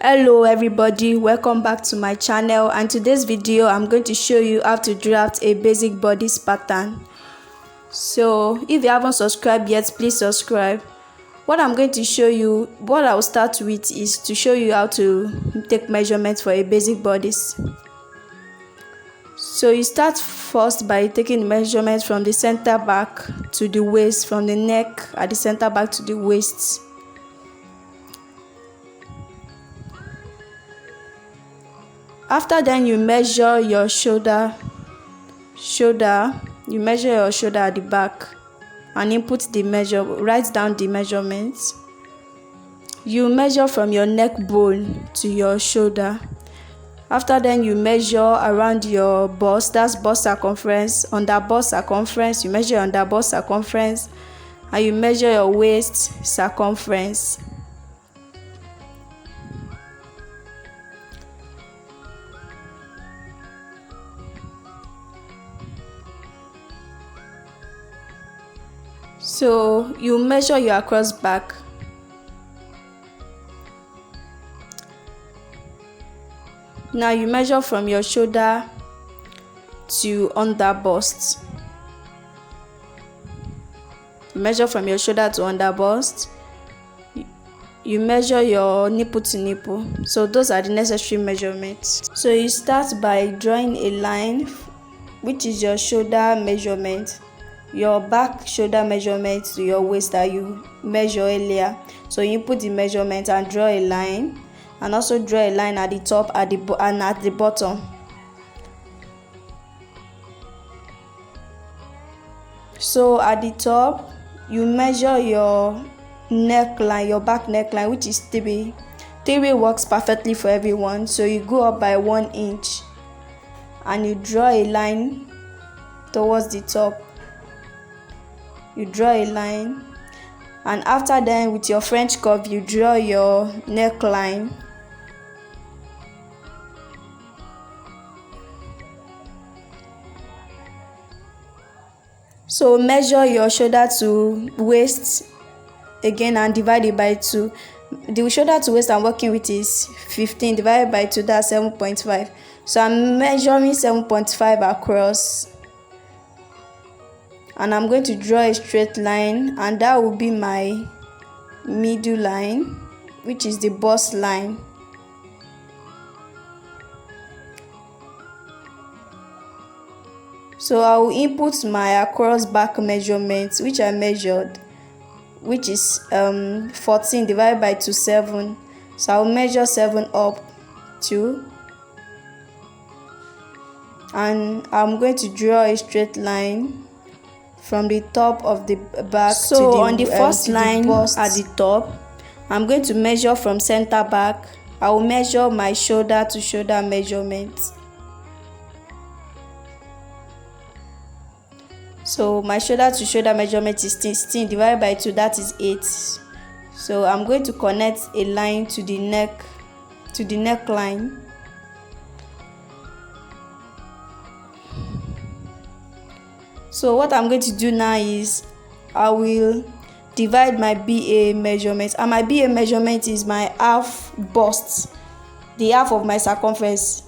Hello everybody, welcome back to my channel, and today's video I'm going to show you how to draft a basic bodice pattern. So if you haven't subscribed yet, please subscribe. What I'm going to show you, what I'll start with is to show you how to take measurements for a basic bodice. So you start first by taking measurements from the center back to the waist, from the neck at the center back to the waist. After then, you measure your shoulder. You measure your shoulder at the back and input the measure. Write down the measurements. You measure from your neck bone to your shoulder. After then, you measure around your bust. That's bust circumference. Under bust circumference, you measure under bust circumference, and you measure your waist circumference. So you measure your across back. Now you measure from your shoulder to under bust. Measure from your shoulder to under bust. You measure your nipple to nipple. So those are the necessary measurements. So you start by drawing a line, which is your shoulder measurement, your back shoulder measurement to your waist that you measure earlier. So you put the measurement and draw a line, and also draw a line at the top and at the bottom. So at the top, you measure your neckline, your back neckline, which is 3. 3 works perfectly for everyone. So you go up by 1 inch and you draw a line towards the top. You draw a line, and after then, with your French curve, you draw your neckline. So measure your shoulder to waist again and divide it by 2. The shoulder to waist I'm working with is 15 divided by 2, that's 7.5. So I'm measuring 7.5 across, and I'm going to draw a straight line, and that will be my middle line, which is the bust line. So I will input my across back measurement, which I measured, which is 14 divided by 2, 7. So I will measure 7 up 2, and I'm going to draw a straight line from the top of the back to the on the first line at the top. I'm going to measure from center back. I will measure my shoulder to shoulder measurement. So my shoulder to shoulder measurement is 16 divided by 2, that is 8. So I'm going to connect a line to the neckline. So what I'm going to do now is I will divide my BA measurement, and my BA measurement is my half bust, the half of my circumference.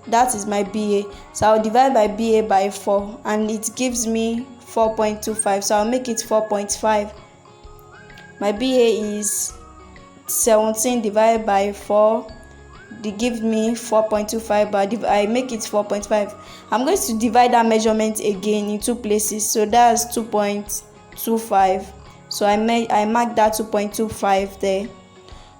That is my BA. So I'll divide my BA by 4, and it gives me 4.25. So I'll make it 4.5. My BA is 17 divided by 4. They give me 4.25, but I make it 4.5. I'm going to divide that measurement again in 2 places, so that's 2.25. So I mark that 2.25 there.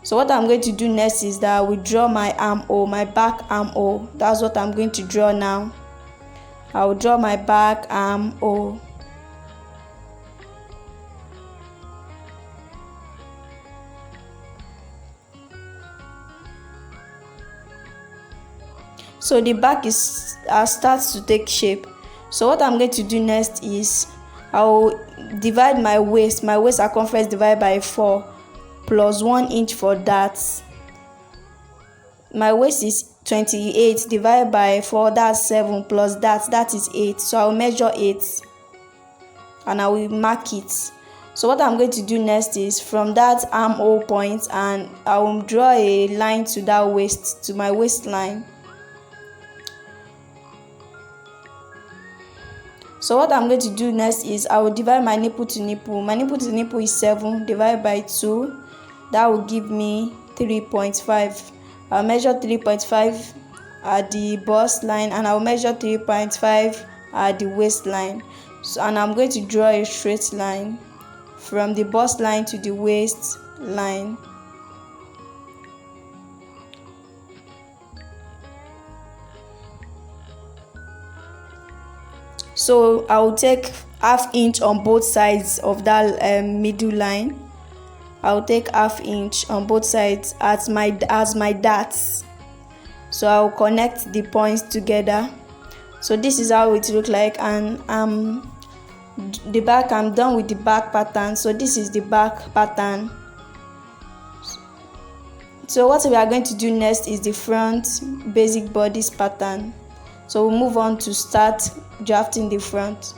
So what I'm going to do next is that I will draw my armhole, my back armhole. That's what I'm going to draw now. I will draw my back armhole. So the back starts to take shape. So what I'm going to do next is I will divide my waist circumference divided by 4 plus 1 inch for that. My waist is 28 divided by 4, that's 7, plus that is 8. So I'll measure 8 and I will mark it. So what I'm going to do next is from that armhole point, and I will draw a line to that waist, to my waistline. So what I'm going to do next is I will divide my nipple to nipple. My nipple to nipple is 7 divided by 2. That will give me 3.5. I'll measure 3.5 at the bust line, and I'll measure 3.5 at the waistline. So, and I'm going to draw a straight line from the bust line to the waist line. So I will take ½ inch on both sides of that middle line. I will take ½ inch on both sides as my darts. So I will connect the points together. So this is how it looks like, and I'm done with the back pattern. So this is the back pattern. So what we are going to do next is the front basic bodice pattern. So we'll move on to start drafting the front.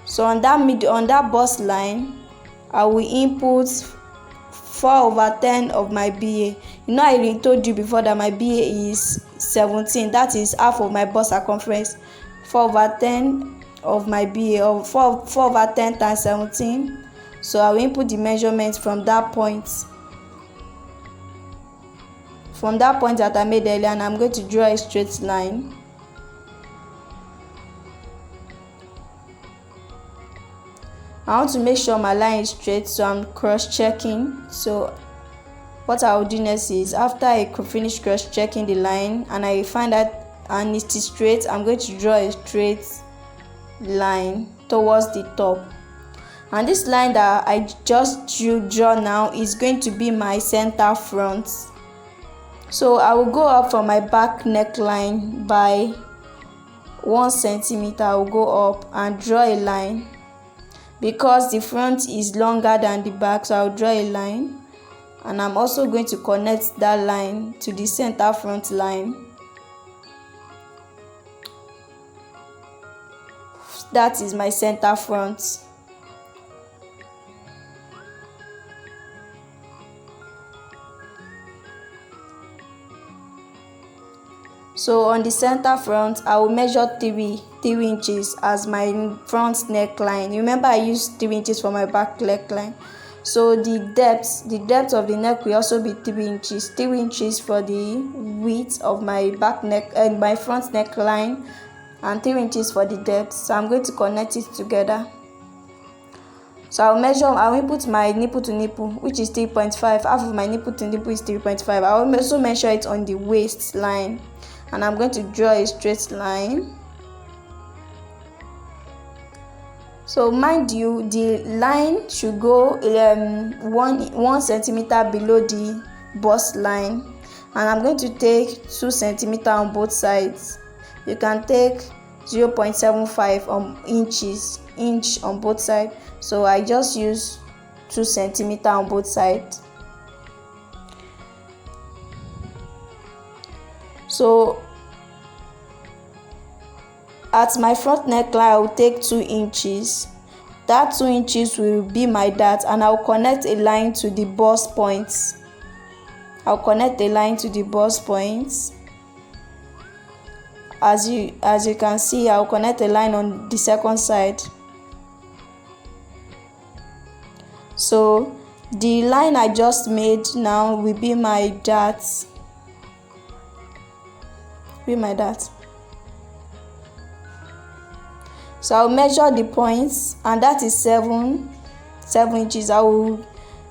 So on that bust line, I will input 4/10 of my BA. You know, I told you before that my BA is 17. That is half of my bust circumference. 4/10 of my BA, or 4/10 times 17. So I will input the measurement from that point. From that point that I made earlier, and I'm going to draw a straight line. I want to make sure my line is straight, so I'm cross-checking. So what I will do next is, after I finish cross-checking the line and I find that and it is straight, I'm going to draw a straight line towards the top. And this line that I just draw now is going to be my center front. So I will go up from my back neckline by 1 centimeter. I will go up and draw a line. Because the front is longer than the back, so I'll draw a line, and I'm also going to connect that line to the center front line. That is my center front. So on the center front, I will measure 3 inches as my front neckline. Remember, I used 3 inches for my back neckline. So the depth of the neck will also be 3 inches. 3 inches for the width of my back neck and my front neckline, and 3 inches for the depth. So I'm going to connect it together. So I'll input my nipple to nipple, which is 3.5. Half of my nipple to nipple is 3.5. I will also measure it on the waistline, and I'm going to draw a straight line. So mind you, the line should go 1 centimeter below the bust line, and I'm going to take 2 centimeter on both sides. You can take 0.75 inch on both sides. So I just use 2 centimeter on both sides. So at my front neckline, I will take 2 inches. That 2 inches will be my dart, and I'll connect a line to the bust points. I'll connect a line to the bust points. As you can see, I'll connect a line on the second side. So the line I just made now will be my dart. So I'll measure the points, and that is 7 inches. I will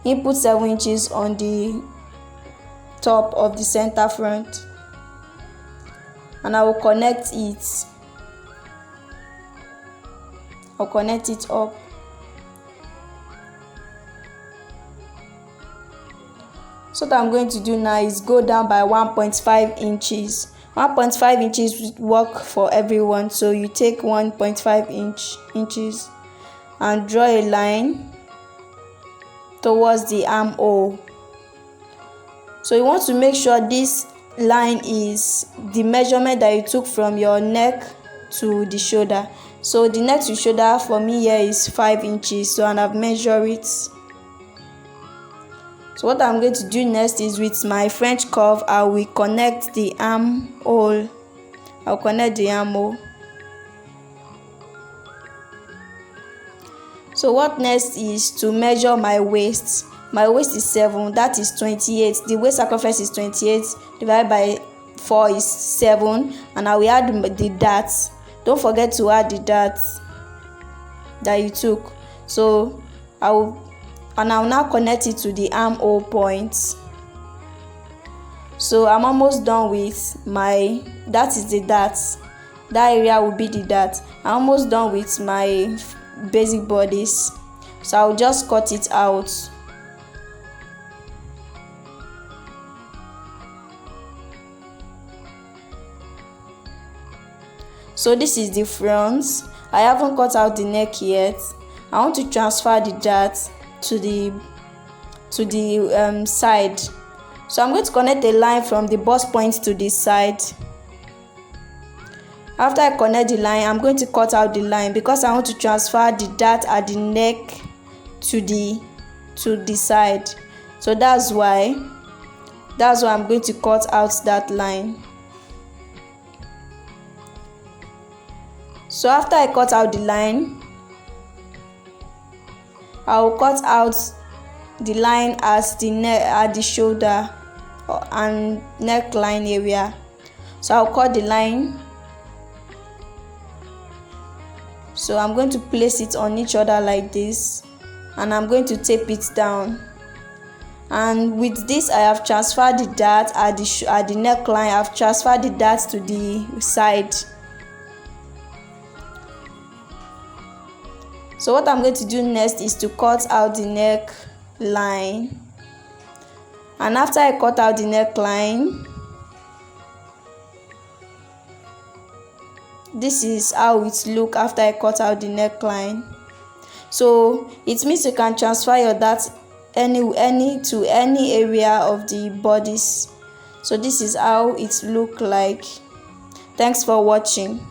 input 7 inches on the top of the center front, and I will connect it. I'll connect it up. So what I'm going to do now is go down by 1.5 inches. 1.5 inches would work for everyone, so you take 1.5 inches and draw a line towards the armhole. So you want to make sure this line is the measurement that you took from your neck to the shoulder. So the neck to shoulder for me here is 5 inches, so and I've measured it. So what I'm going to do next is with my French curve, I will connect the armhole. I'll connect the armhole. So what next is to measure my waist. My waist is 7, that is 28. The waist circumference is 28, divided by 4 is 7, and I will add the dart. Don't forget to add the dart that you took. So I will now connect it to the armhole point. So I'm almost done with that is the dart. That area will be the dart. I'm almost done with my basic bodice, so I'll just cut it out. So this is the front. I haven't cut out the neck yet. I want to transfer the dart to the side. So I'm going to connect a line from the bust point to the side. After I connect the line, I'm going to cut out the line because I want to transfer the dart at the neck to the side. So that's why I'm going to cut out that line. So after I cut out the line, I will cut out the line at the shoulder and neckline area. So I'll cut the line. So I'm going to place it on each other like this, and I'm going to tape it down. And with this, I have transferred the dart at the neckline. I've transferred the dart to the side. So what I'm going to do next is to cut out the neckline. And after I cut out the neckline, this is how it look after I cut out the neckline. So it means you can transfer your dart to any area of the bodice. So this is how it look like. Thanks for watching.